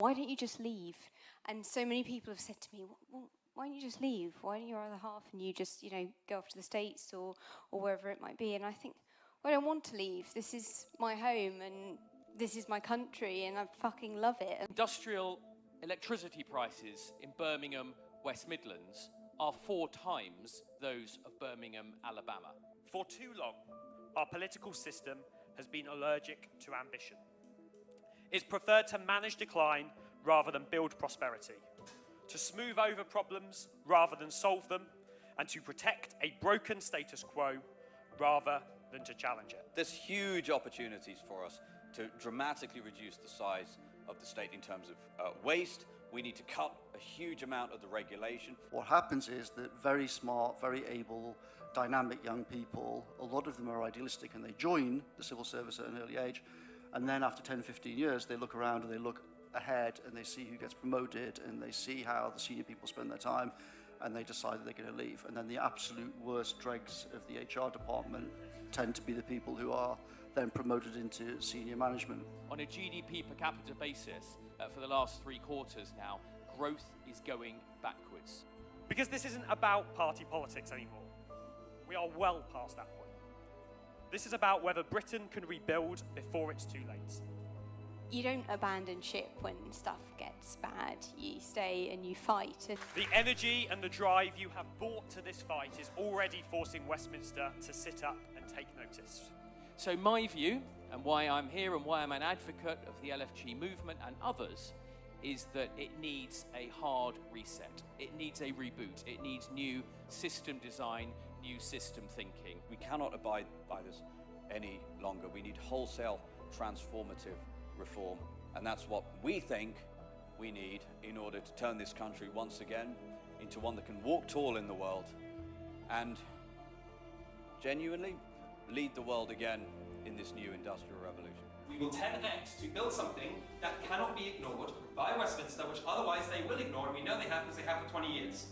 why don't you just leave? And so many people have said to me, well, why don't you just leave? Why don't your other half and you just, go off to the States or wherever it might be? And I think, well, I don't want to leave. This is my home and this is my country and I fucking love it. Industrial electricity prices in Birmingham, West Midlands are 4 times those of Birmingham, Alabama. For too long, our political system has been allergic to ambition. It's preferred to manage decline rather than build prosperity, to smooth over problems rather than solve them, and to protect a broken status quo rather than to challenge it. There's huge opportunities for us to dramatically reduce the size of the state in terms of waste. We need to cut a huge amount of the regulation. What happens is that very smart, very able, dynamic young people, a lot of them are idealistic and they join the civil service at an early age, and then after 10, 15 years they look around and they look ahead and they see who gets promoted and they see how the senior people spend their time and they decide that they're going to leave. And then the absolute worst dregs of the HR department tend to be the people who are then promoted into senior management. On a GDP per capita basis, for the last 3 quarters now, growth is going backwards. Because this isn't about party politics anymore. We are well past that point. This is about whether Britain can rebuild before it's too late. You don't abandon ship when stuff gets bad. You stay and you fight. The energy and the drive you have brought to this fight is already forcing Westminster to sit up and take notice. So my view, and why I'm here and why I'm an advocate of the LFG movement and others, is that it needs a hard reset. It needs a reboot. It needs new system design, new system thinking. We cannot abide by this any longer. We need wholesale transformative reform, and that's what we think we need in order to turn this country once again into one that can walk tall in the world and genuinely lead the world again in this new industrial revolution. We will 10x to build something that cannot be ignored by Westminster, which otherwise they will ignore, and we know they have because they have for 20 years.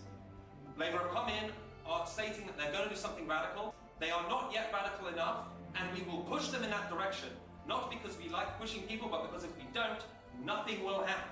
Labour have come in, are stating that they're going to do something radical. They are not yet radical enough, and we will push them in that direction. Not because we like pushing people, but because if we don't, nothing will happen.